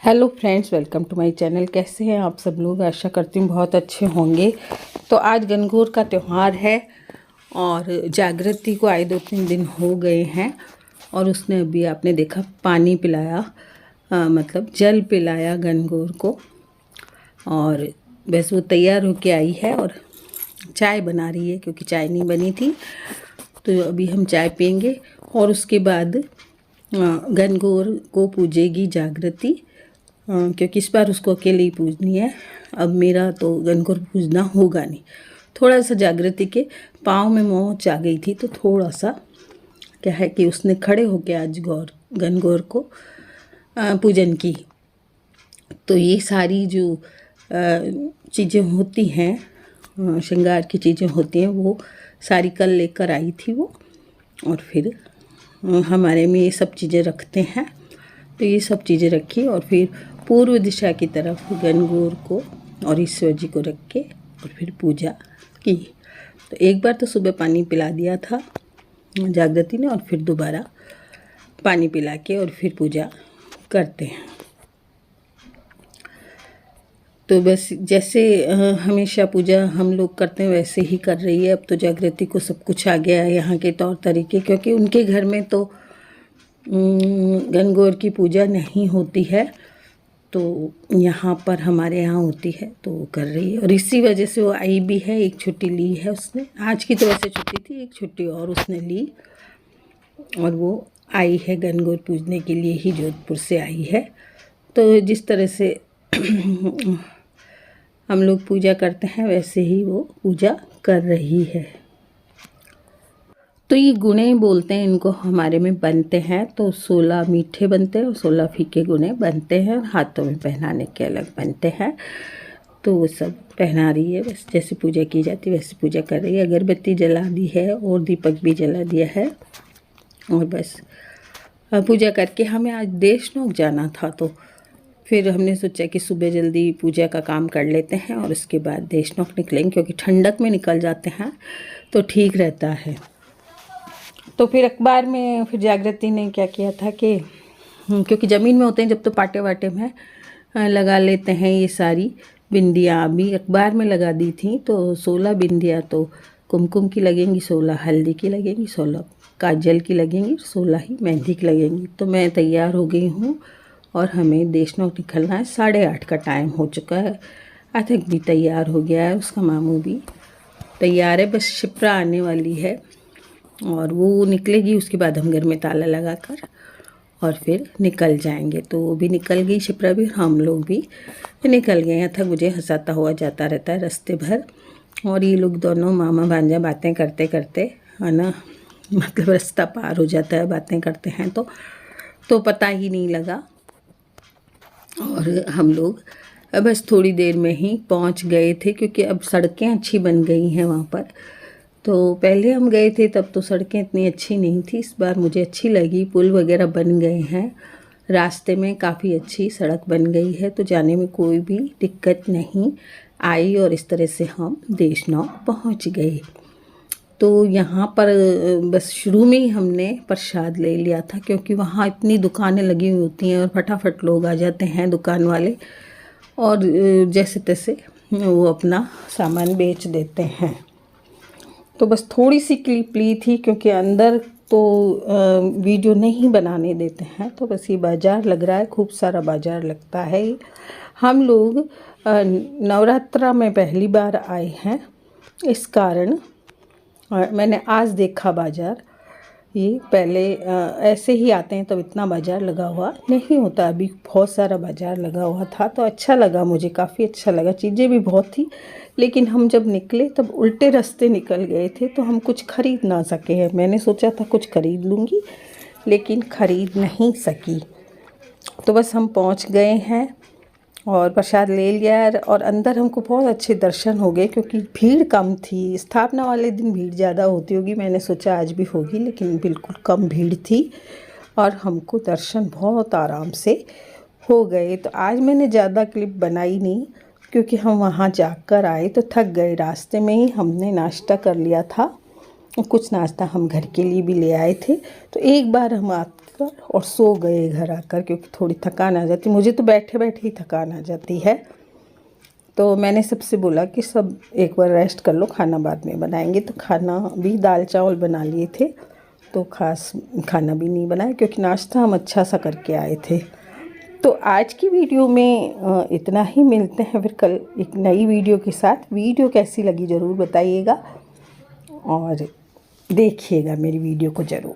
Hello friends, welcome to my channel. कैसे हैं आप सब लोग? आशा करती हूँ बहुत अच्छे होंगे। तो आज गणगौर का त्यौहार है और जागृति को आए 2-3 दिन हो गए हैं और उसने अभी आपने देखा पानी पिलाया, मतलब जल पिलाया गणगौर को। और बस वो तैयार होके आई है और चाय बना रही है क्योंकि चाय नहीं बनी थी। तो अभी हम चाय पियेंगे और उसके बाद गणगौर को पूजेगी जागृति, क्योंकि इस बार उसको अकेले ही पूजनी है। अब मेरा तो गणगौर पूजना होगा नहीं। थोड़ा सा जागृति के पाँव में मोच आ गई थी, तो थोड़ा सा क्या है कि उसने खड़े होके आज गणगौर को पूजन की। तो ये सारी जो चीज़ें होती हैं, श्रृंगार की चीज़ें होती हैं, वो सारी कल लेकर आई थी वो। और फिर हमारे में ये सब चीज़ें रखते हैं, तो ये सब चीज़ें रखी और फिर पूर्व दिशा की तरफ गणगौर को और ईश्वर जी को रख के और फिर पूजा की। तो एक बार तो सुबह पानी पिला दिया था जागृति ने और फिर दोबारा पानी पिला के और फिर पूजा करते हैं। तो बस जैसे हमेशा पूजा हम लोग करते हैं वैसे ही कर रही है। अब तो जागृति को सब कुछ आ गया है, यहाँ के तौर तरीके, क्योंकि उनके घर में तो गणगौर की पूजा नहीं होती है, तो यहाँ पर हमारे यहाँ होती है, तो वो कर रही है। और इसी वजह से वो आई भी है। एक छुट्टी ली है उसने, आज की तो वैसे छुट्टी थी, एक छुट्टी और उसने ली और वो आई है गणगौर पूजने के लिए ही, जोधपुर से आई है। तो जिस तरह से हम लोग पूजा करते हैं वैसे ही वो पूजा कर रही है। तो ये गुणे बोलते हैं इनको, हमारे में बनते हैं। तो 16 मीठे बनते हैं और 16 फीके गुणे बनते हैं। हाथों में पहनाने के अलग बनते हैं, तो वो सब पहना रही है। बस जैसे पूजा की जाती है वैसे पूजा कर रही है। अगरबत्ती जला दी है और दीपक भी जला दिया है। और बस पूजा करके हमें आज देशनोक जाना था, तो फिर हमने सोचा कि सुबह जल्दी पूजा का काम कर लेते हैं और उसके बाद देशनोक निकलेंगे, क्योंकि ठंडक में निकल जाते हैं तो ठीक रहता है। तो फिर अखबार में फिर जागृति ने क्या किया था कि क्योंकि ज़मीन में होते हैं जब, तो पाटे वाटे में लगा लेते हैं। ये सारी बिंदियाँ अभी अखबार में लगा दी थी। तो 16 बिंदियाँ तो कुमकुम की लगेंगी, 16 हल्दी की लगेंगी, 16 काजल की लगेंगी, 16 ही मेहंदी की लगेंगी। तो मैं तैयार हो गई हूँ और हमें देशनोक निकलना है। 8:30 का टाइम हो चुका है। अथक भी तैयार हो गया है, उसका मामू भी तैयार है। बस शिप्रा आने वाली है और वो निकलेगी, उसके बाद हम घर में ताला लगाकर और फिर निकल जाएंगे। तो वो भी निकल गई, शिप्रा भी, हम लोग भी निकल गए हैं। था मुझे हंसाता हुआ जाता रहता है रास्ते भर। और ये लोग दोनों मामा भांजा बातें करते करते, है ना, मतलब रास्ता पार हो जाता है बातें करते हैं तो पता ही नहीं लगा। और हम लोग बस थोड़ी देर में ही पहुंच गए थे, क्योंकि अब सड़कें अच्छी बन गई हैं वहाँ पर। तो पहले हम गए थे तब तो सड़कें इतनी अच्छी नहीं थी, इस बार मुझे अच्छी लगी। पुल वगैरह बन गए हैं, रास्ते में काफ़ी अच्छी सड़क बन गई है, तो जाने में कोई भी दिक्कत नहीं आई। और इस तरह से हम देशनोक पहुंच गए। तो यहाँ पर बस शुरू में ही हमने प्रसाद ले लिया था, क्योंकि वहाँ इतनी दुकानें लगी हुई होती हैं और फटाफट लोग आ जाते हैं दुकान वाले, और जैसे तैसे वो अपना सामान बेच देते हैं। तो बस थोड़ी सी क्लिप ली थी, क्योंकि अंदर तो वीडियो नहीं बनाने देते हैं। तो बस ये बाज़ार लग रहा है, खूब सारा बाज़ार लगता है। हम लोग नवरात्रा में पहली बार आए हैं, इस कारण मैंने आज देखा बाज़ार। ये पहले ऐसे ही आते हैं तब इतना बाज़ार लगा हुआ नहीं होता। अभी बहुत सारा बाज़ार लगा हुआ था, तो अच्छा लगा, मुझे काफ़ी अच्छा लगा। चीज़ें भी बहुत थी, लेकिन हम जब निकले तब उल्टे रास्ते निकल गए थे, तो हम कुछ खरीद ना सके हैं। मैंने सोचा था कुछ खरीद लूँगी, लेकिन खरीद नहीं सकी। तो बस हम पहुँच गए हैं और प्रसाद ले लिया और अंदर हमको बहुत अच्छे दर्शन हो गए, क्योंकि भीड़ कम थी। स्थापना वाले दिन भीड़ ज़्यादा होती होगी, मैंने सोचा आज भी होगी, लेकिन बिल्कुल कम भीड़ थी और हमको दर्शन बहुत आराम से हो गए। तो आज मैंने ज़्यादा क्लिप बनाई नहीं, क्योंकि हम वहाँ जाकर आए तो थक गए। रास्ते में ही हमने नाश्ता कर लिया था, कुछ नाश्ता हम घर के लिए भी ले आए थे। तो एक बार हम कर और सो गए घर आकर, क्योंकि थोड़ी थकान आ जाती, मुझे तो बैठे बैठे ही थकान आ जाती है। तो मैंने सबसे बोला कि सब एक बार रेस्ट कर लो, खाना बाद में बनाएंगे। तो खाना भी दाल चावल बना लिए थे, तो खास खाना भी नहीं बनाया, क्योंकि नाश्ता हम अच्छा सा करके आए थे। तो आज की वीडियो में इतना ही। मिलते हैं फिर कल एक नई वीडियो के साथ। वीडियो कैसी लगी ज़रूर बताइएगा और देखिएगा मेरी वीडियो को ज़रूर।